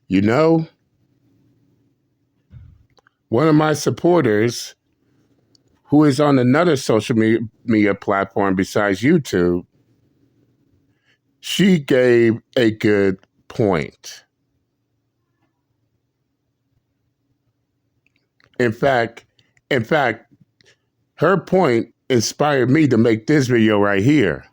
You know, one of my supporters, who is on another social media platform besides YouTube, she gave a good point. In fact, in fact, her point inspired me to make this video right here.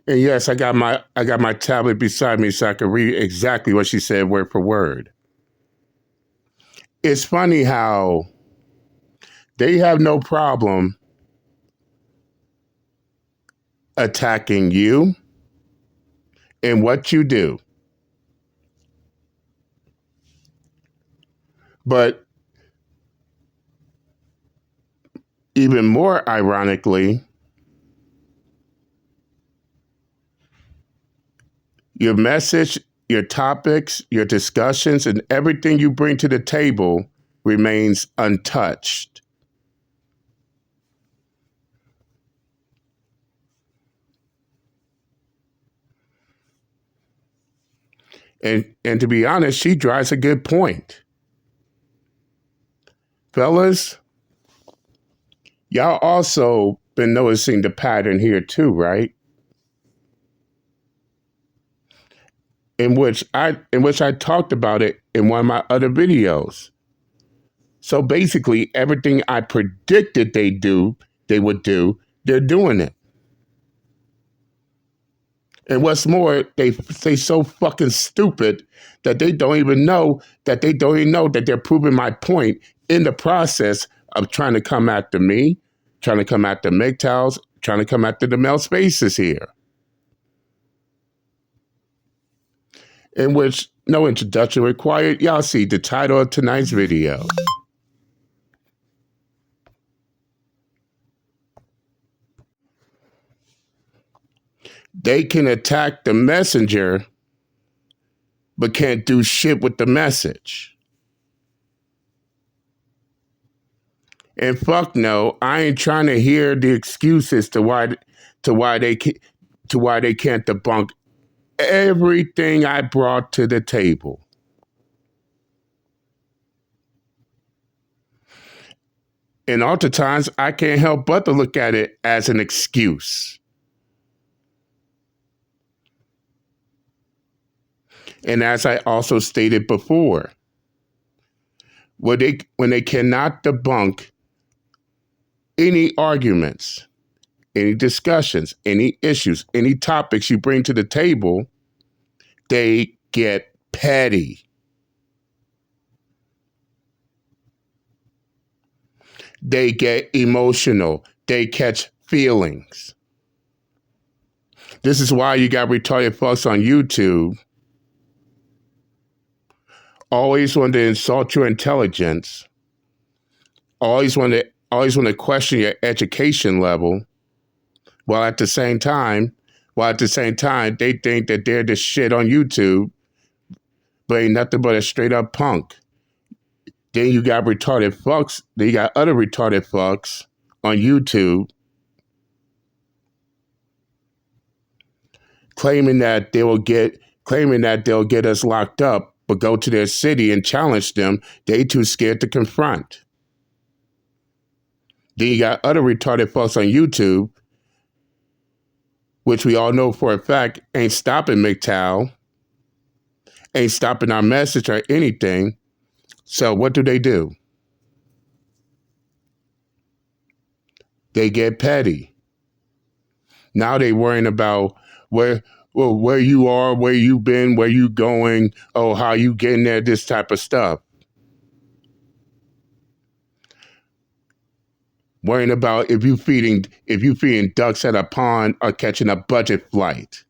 And yes, I got my tablet beside me so I can read exactly what she said word for word. It's funny how they have no problem attacking you and what you do. But even more ironically, your message, your topics, your discussions, and everything you bring to the table remains untouched. And to be honest, she drives a good point. Fellas, y'all also been noticing the pattern here too, right? In which I talked about it in one of my other videos. So basically, everything I predicted they would do, they're doing it. And what's more, they so fucking stupid that they don't even know that they're proving my point in the process of trying to come after me, trying to come after MGTOWs, trying to come after the male spaces here. In which no introduction required. Y'all see the title of tonight's video. They can attack the messenger, but can't do shit with the message. And fuck no, I ain't trying to hear the excuses to why they can't debunk everything I brought to the table. And oftentimes, I can't help but to look at it as an excuse. And as I also stated before, when they cannot debunk any arguments, any discussions, any issues, any topics you bring to the table, they get petty. They get emotional. They catch feelings. This is why you got retarded fucks on YouTube always want to insult your intelligence, always want to question your education level, while at the same time they think that they're the shit on YouTube, but ain't nothing but a straight up punk. Then you got retarded fucks. Then you got other retarded fucks on YouTube claiming that they'll get us locked up, but go to their city and challenge them. They too scared to confront. Then you got other retarded fucks on YouTube, which we all know for a fact ain't stopping MGTOW, ain't stopping our message or anything. So what do? They get petty. Now they worrying about where you are, where you been, where you going, oh, how you getting there, this type of stuff. Worrying about if you feeding ducks at a pond or catching a budget flight.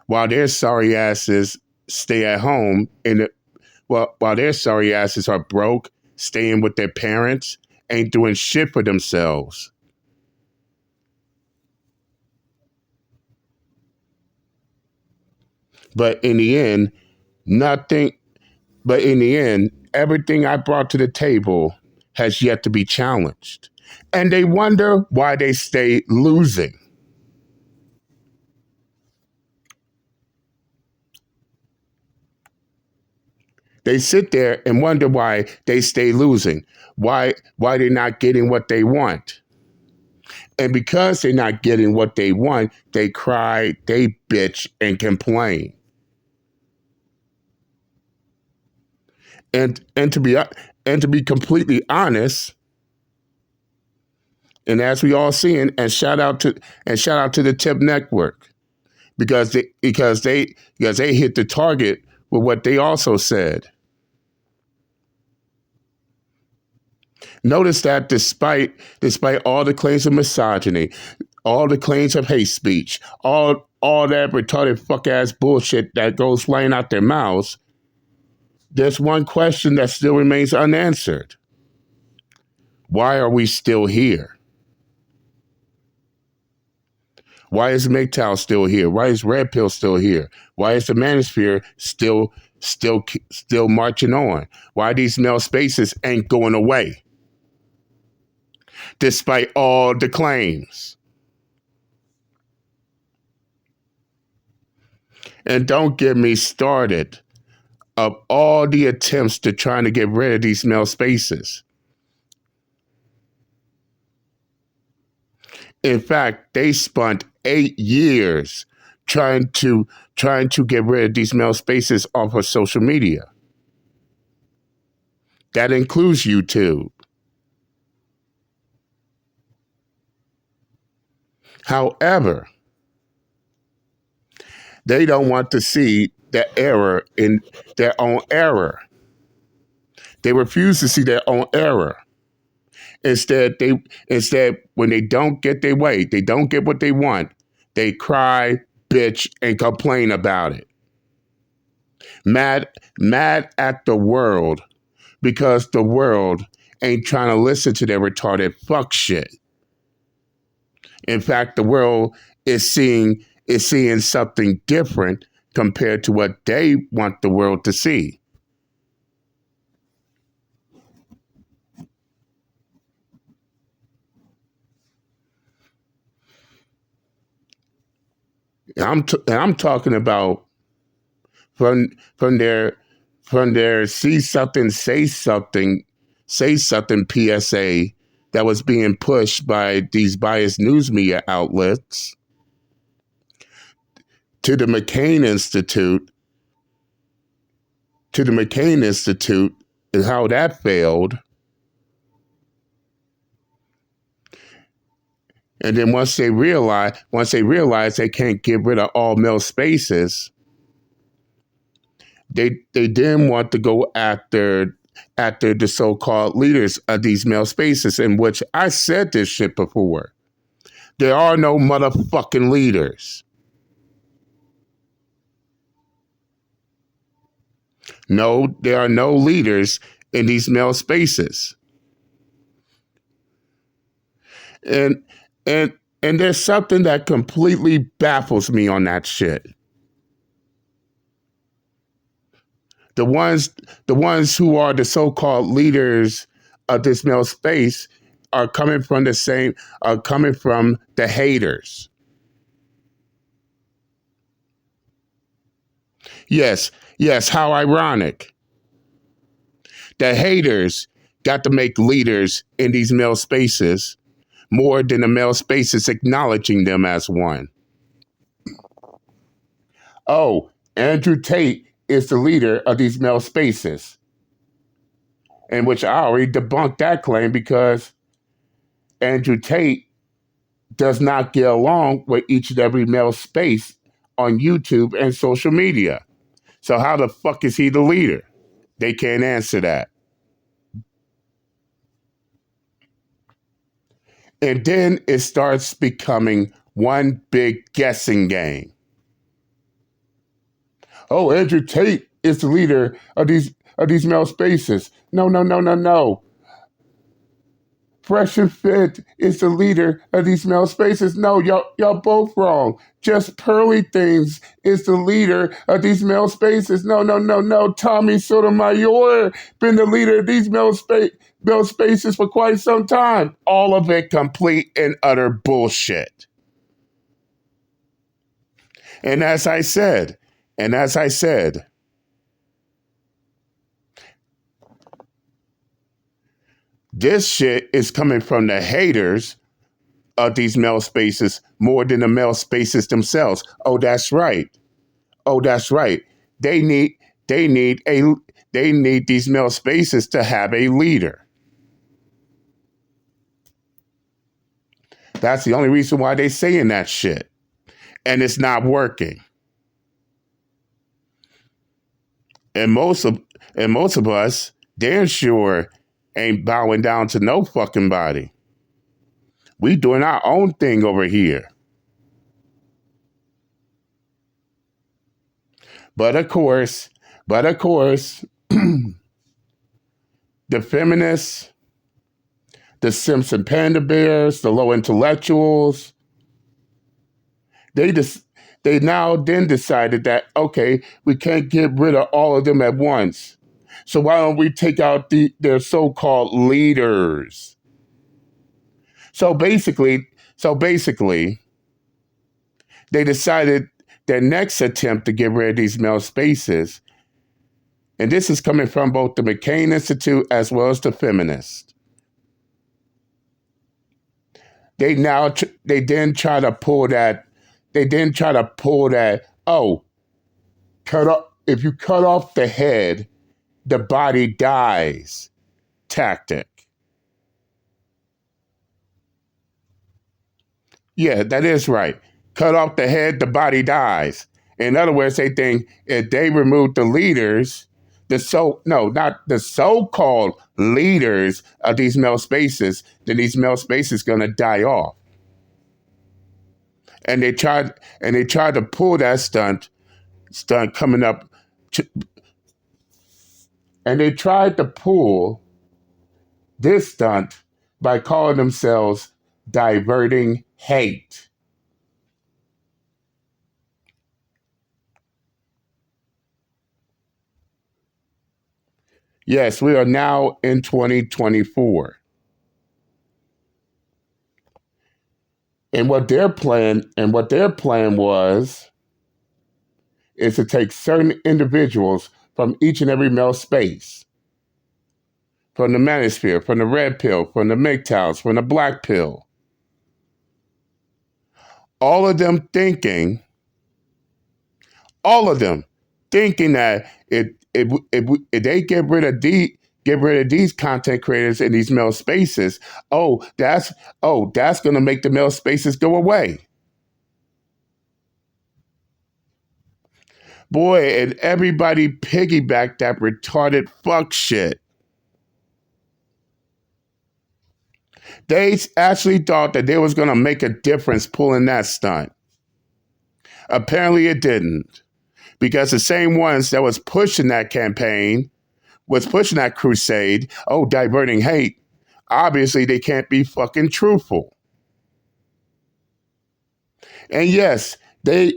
While their sorry asses stay at home while their sorry asses are broke, staying with their parents, ain't doing shit for themselves. But in the end, everything I brought to the table has yet to be challenged. And they wonder why they stay losing. They sit there and wonder why they stay losing, why they're not getting what they want. And because they're not getting what they want, they cry, they bitch, and complain. And to be completely honest, and as we all seeing, and shout out to the Tip Network because they hit the target with what they also said. Notice that despite all the claims of misogyny, all the claims of hate speech, all that retarded fuck ass bullshit that goes flying out their mouths, there's one question that still remains unanswered. Why are we still here? Why is MGTOW still here? Why is Red Pill still here? Why is the Manosphere still marching on? Why these male spaces ain't going away, despite all the claims? And don't get me started of all the attempts to trying to get rid of these male spaces. In fact, they spent 8 years trying to get rid of these male spaces off of social media. That includes YouTube. However, they don't want to see the error in their own error. They refuse to see their own error. Instead, when they don't get their way, they don't get what they want, they cry, bitch, and complain about it. Mad at the world because the world ain't trying to listen to their retarded fuck shit. In fact, the world is seeing something different compared to what they want the world to see. I'm talking about from from their see something, say something PSA that was being pushed by these biased news media outlets to the McCain Institute, and how that failed. And then once they realize they can't get rid of all male spaces, they then want to go after the so-called leaders of these male spaces, in which I said this shit before. There are no motherfucking leaders. No, there are no leaders in these male spaces. And and and there's something that completely baffles me on that shit. The ones who are the so-called leaders of this male space are coming from the haters. Yes, how ironic. The haters got to make leaders in these male spaces more than the male spaces acknowledging them as one. Oh, Andrew Tate is the leader of these male spaces, in which I already debunked that claim because Andrew Tate does not get along with each and every male space on YouTube and social media. So how the fuck is he the leader? They can't answer that. And then it starts becoming one big guessing game. Oh, Andrew Tate is the leader of these male spaces. No. Fresh and Fit is the leader of these male spaces. No, y'all both wrong. Just Pearly Things is the leader of these male spaces. No. Tommy Sotomayor been the leader of these male spaces for quite some time. All of it complete and utter bullshit. And as I said, This shit is coming from the haters of these male spaces more than the male spaces themselves. Oh, that's right. Oh, that's right. They need they need a they need these male spaces to have a leader. That's the only reason why they saying that shit. And it's not working. And most of us, damn sure ain't bowing down to no fucking body. We doing our own thing over here. But of course, the feminists, the Simpson Panda Bears, the low intellectuals, they just they now then decided that okay, we can't get rid of all of them at once. So why don't we take out their so-called leaders? So basically, so basically, they decided their next attempt to get rid of these male spaces, and this is coming from both the McCain Institute as well as the feminists. They then try to pull that. They then try to pull that. Oh, cut off. If you cut off the head, the body dies. Tactic. Yeah, that is right. Cut off the head, the body dies. In other words, they think if they remove the leaders, not the so-called leaders of these male spaces, then these male spaces gonna die off. And they tried to pull that stunt coming up, to, and they tried to pull this stunt by calling themselves diverting hate. Yes, we are now in 2024. And what their plan was is to take certain individuals from each and every male space, from the manosphere, from the red pill, from the MGTOWs, from the black pill. All of them thinking, all of them thinking that if they get rid of these content creators in these male spaces, that's gonna make the male spaces go away. Boy, and everybody piggybacked that retarded fuck shit. They actually thought that they was gonna make a difference pulling that stunt. Apparently it didn't. Because the same ones that was pushing that campaign, was pushing that crusade, diverting hate, obviously they can't be fucking truthful. And yes, they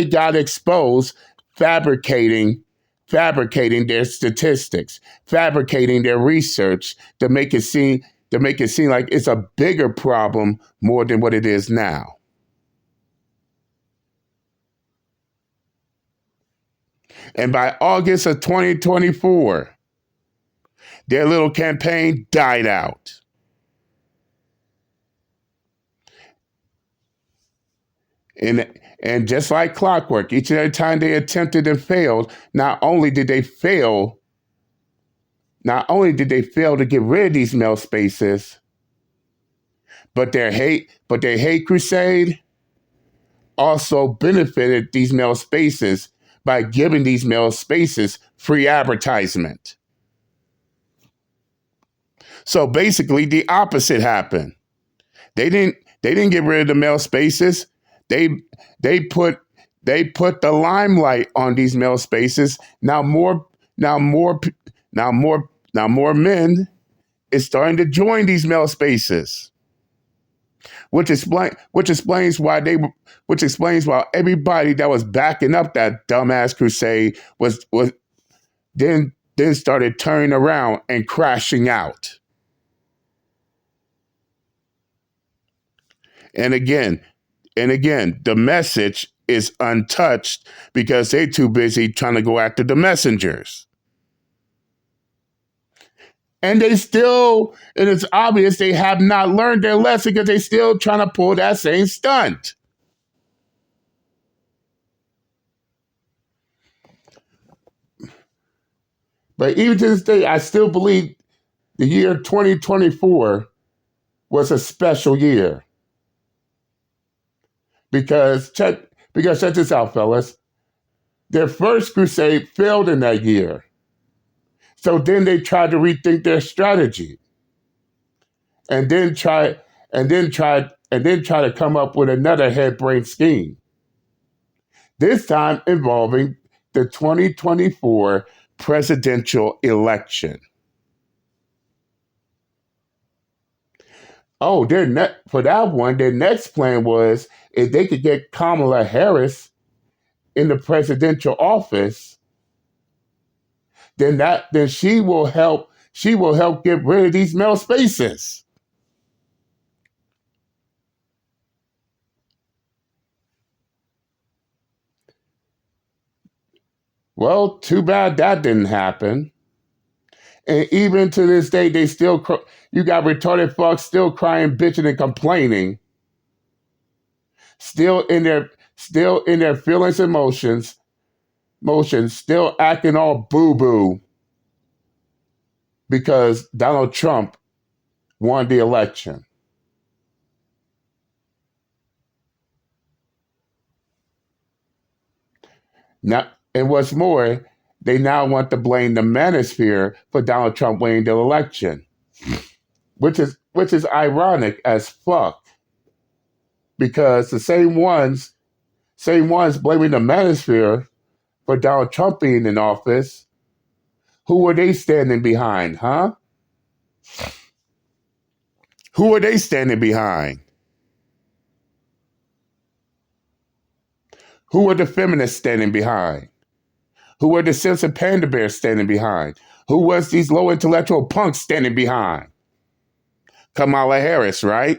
got exposed fabricating their statistics, fabricating their research to make it seem like it's a bigger problem more than what it is now. And by August of 2024, their little campaign died out. And just like clockwork, each and every time they attempted and failed, not only did they fail to get rid of these male spaces, but their hate crusade also benefited these male spaces by giving these male spaces free advertisement. So basically the opposite happened. They didn't get rid of the male spaces. They they put they put the limelight on these male spaces. Now more now more now more men is starting to join these male spaces, which explains why everybody that was backing up that dumbass crusade was then started turning around and crashing out. And again, the message is untouched because they're too busy trying to go after the messengers. And and it's obvious they have not learned their lesson because they still trying to pull that same stunt. But even to this day, I still believe the year 2024 was a special year. Because check this out, fellas. Their first crusade failed in that year. So then they tried to rethink their strategy. And then try to come up with another harebrained scheme. This time involving the 2024 presidential election. Oh, for that one, their next plan was if they could get Kamala Harris in the presidential office, then she will help get rid of these male spaces. Well, too bad that didn't happen. And even to this day, they still you got retarded fucks still crying, bitching, and complaining, still in their feelings and motions, still acting all boo boo because Donald Trump won the election. Now, and what's more, they now want to blame the manosphere for Donald Trump winning the election, which is ironic as fuck, because the same ones blaming the manosphere for Donald Trump being in office, who were they standing behind, huh? Who are they standing behind? Who are the feminists standing behind? Who were the censored panda bears standing behind? Who was these low intellectual punks standing behind? Kamala Harris, right?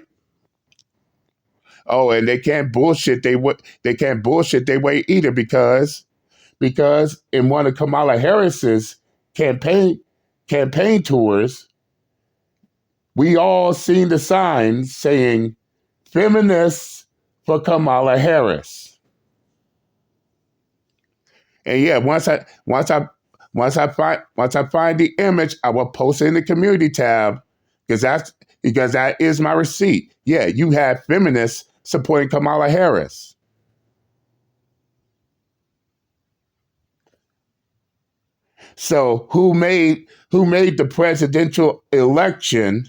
Oh, and they can't bullshit their way either because in one of Kamala Harris's campaign tours, we all seen the signs saying feminists for Kamala Harris. And yeah, once I find the image, I will post it in the community tab because that is my receipt. Yeah, you have feminists supporting Kamala Harris. So who made the presidential election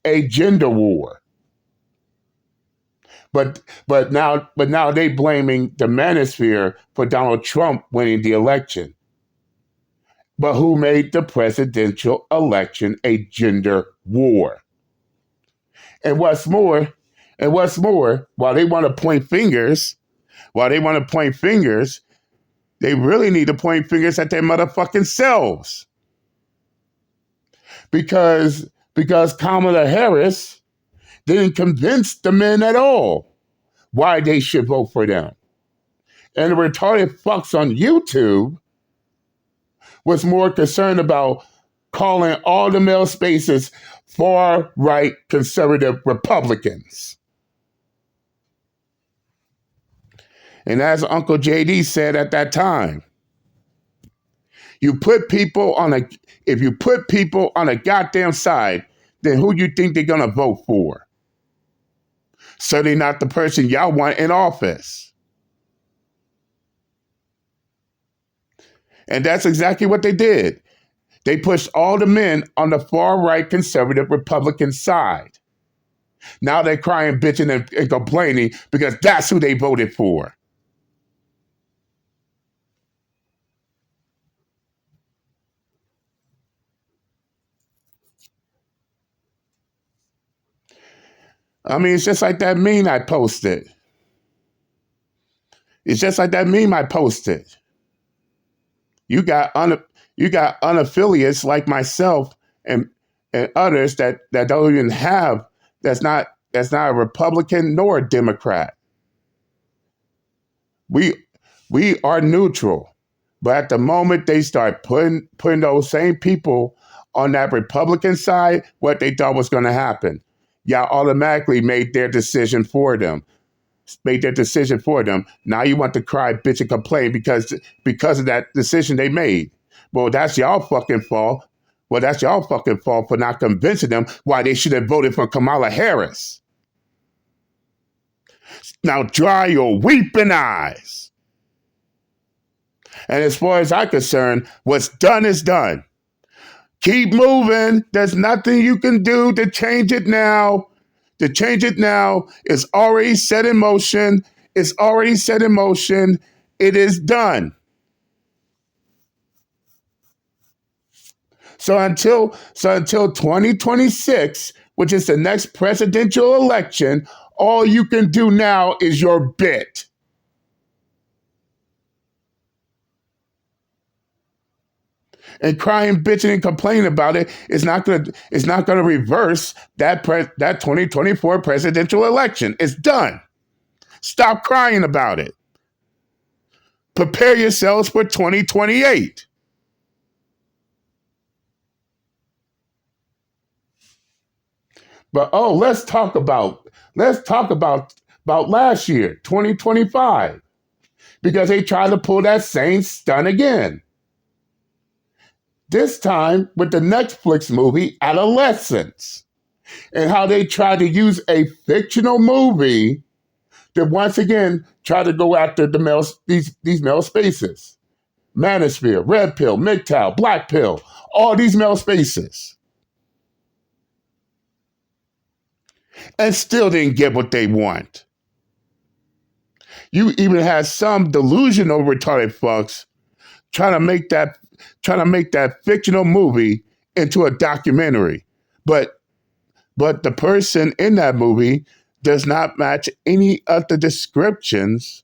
a gender war? But now they blaming the manosphere for Donald Trump winning the election. But who made the presidential election a gender war? And what's more, while they want to point fingers, they really need to point fingers at their motherfucking selves. Because Kamala Harris didn't convince the men at all why they should vote for them. And the retarded fucks on YouTube was more concerned about calling all the male spaces far-right conservative Republicans. And as Uncle JD said at that time, if you put people on a goddamn side, then who you think they're gonna vote for? Certainly not the person y'all want in office. And that's exactly what they did. They pushed all the men on the far-right conservative Republican side. Now they're crying, bitching, and complaining because that's who they voted for. I mean, it's just like that meme I posted. You got unaffiliates like myself and others that don't even have that's not a Republican nor a Democrat. We are neutral, but at the moment they start putting those same people on that Republican side what they thought was going to happen. Y'all automatically made their decision for them. Made their decision for them. Now you want to cry, bitch, and complain because of that decision they made. Well, that's y'all fucking fault. Well, that's y'all fucking fault for not convincing them why they should have voted for Kamala Harris. Now dry your weeping eyes. And as far as I'm concerned, what's done is done. Keep moving. There's nothing you can do to change it now. To change it now is already set in motion. It's already set in motion. It is done. So until 2026, which is the next presidential election, all you can do now is your bit. And crying, bitching, and complaining about it is not gonna reverse that 2024 presidential election. It's done. Stop crying about it. Prepare yourselves for 2028. But let's talk about last year, 2025, because they tried to pull that same stunt again. This time with the Netflix movie Adolescence, and how they tried to use a fictional movie to once again try to go after these male spaces. Manosphere, red pill, MGTOW, black pill, all these male spaces. And still didn't get what they want. You even had some delusional retarded fucks trying to make that fictional movie into a documentary. But the person in that movie does not match any of the descriptions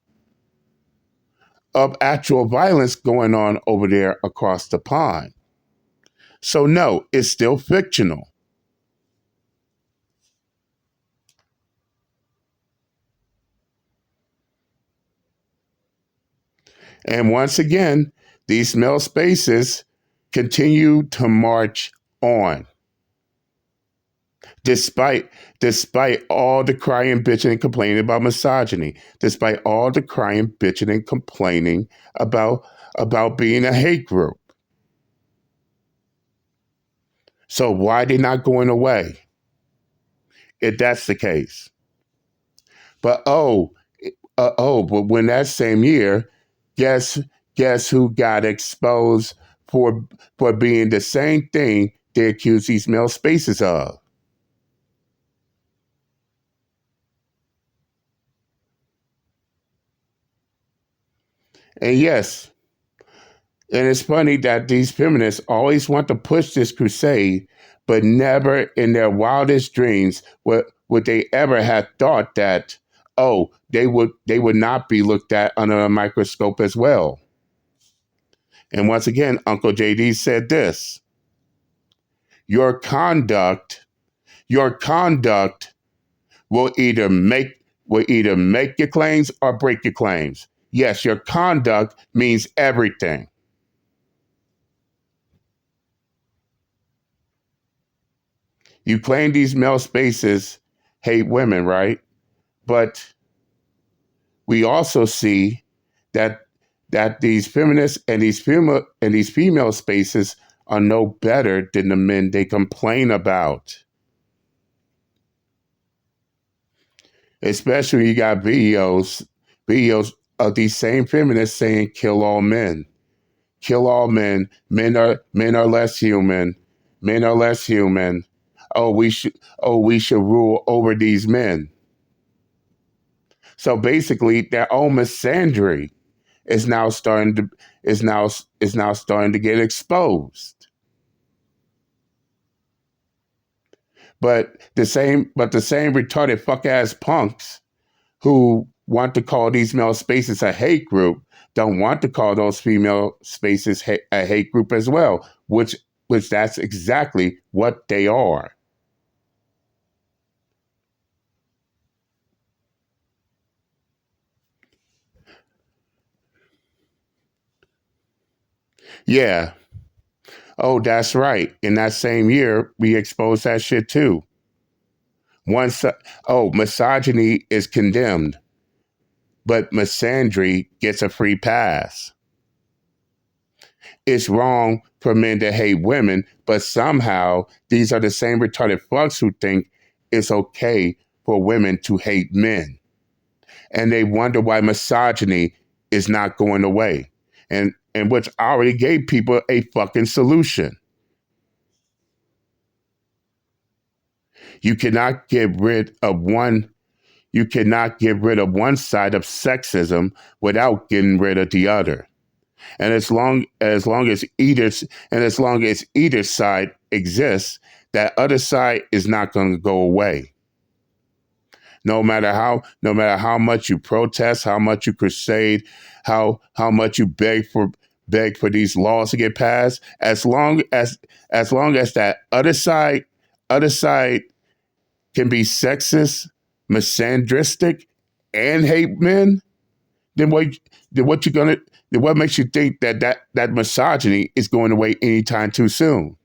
of actual violence going on over there across the pond. So no, it's still fictional. And once again, these male spaces continue to march on. Despite all the crying, bitching, and complaining about misogyny, despite all the crying, bitching, and complaining about being a hate group. So why are they not going away? If that's the case. But but when that same year, guess who got exposed for being the same thing they accuse these male spaces of? And yes, and it's funny that these feminists always want to push this crusade, but never in their wildest dreams would they ever have thought that, they would not be looked at under a microscope as well. And once again, Uncle JD said this: your conduct will either make your claims or break your claims. Yes, your conduct means everything. You claim these male spaces hate women, right? But we also see that these feminists and these female spaces are no better than the men they complain about. Especially you got videos of these same feminists saying kill all men. Kill all men. Men are less human. Men are less human. We should rule over these men. So basically their own misandry is now starting to get exposed. But the same retarded fuck ass punks who want to call these male spaces a hate group don't want to call those female spaces a hate group as well, which that's exactly what they are. Yeah. Oh, that's right. In that same year, we exposed that shit too. Once, misogyny is condemned, but misandry gets a free pass. It's wrong for men to hate women, but somehow these are the same retarded fucks who think it's okay for women to hate men. And they wonder why misogyny is not going away. And which already gave people a fucking solution. You cannot get rid of one you cannot get rid of one side of sexism without getting rid of the other. And as long as either side exists, that other side is not going to go away. No matter how much you protest, how much you crusade, how much you beg for these laws to get passed, as long as that other side can be sexist, misandristic, and hate men, then what makes you think that misogyny is going away anytime too soon?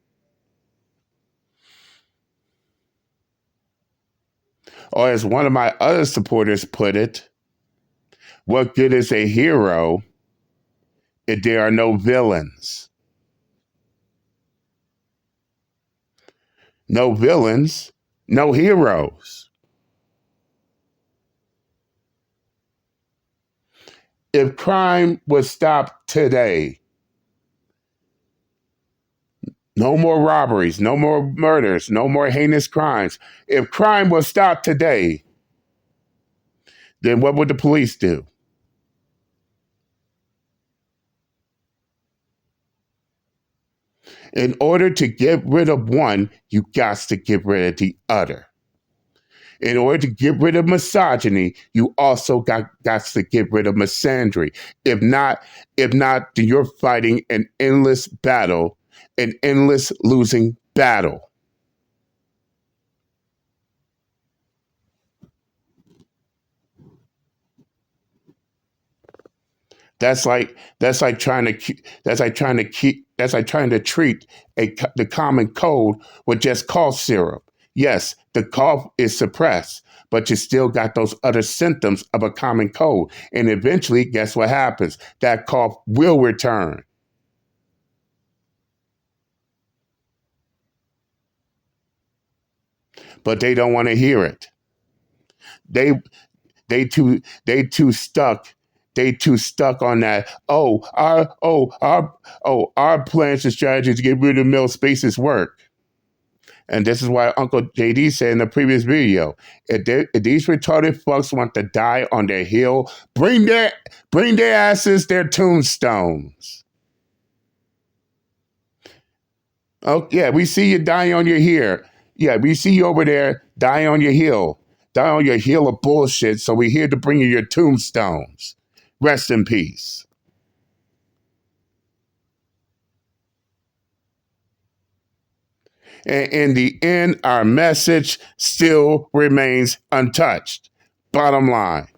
Or as one of my other supporters put it, what good is a hero if there are no villains? No villains, no heroes. If crime was stopped today, no more robberies, no more murders, no more heinous crimes. If crime was stopped today, then what would the police do? In order to get rid of one, you got to get rid of the other. In order to get rid of misogyny, you also got to get rid of misandry. If not, then you're fighting an endless battle, an endless losing battle. That's like trying to keep that's like trying to treat the common cold with just cough syrup. Yes, the cough is suppressed, but you still got those other symptoms of a common cold, and eventually, guess what happens? That cough will return, but they don't want to hear it. They they too stuck. They too stuck on that. Our plans and strategies to get rid of mill spaces work. And this is why Uncle JD said in the previous video, if these retarded fucks want to die on their hill, bring their asses their tombstones. Oh yeah, we see you dying on your hill. Yeah, we see you over there dying on your hill. Die on your hill of bullshit, so we're here to bring you your tombstones. Rest in peace. And in the end, our message still remains untouched. Bottom line.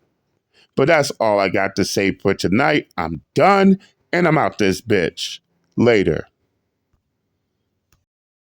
But that's all I got to say for tonight. I'm done and I'm out this bitch. Later.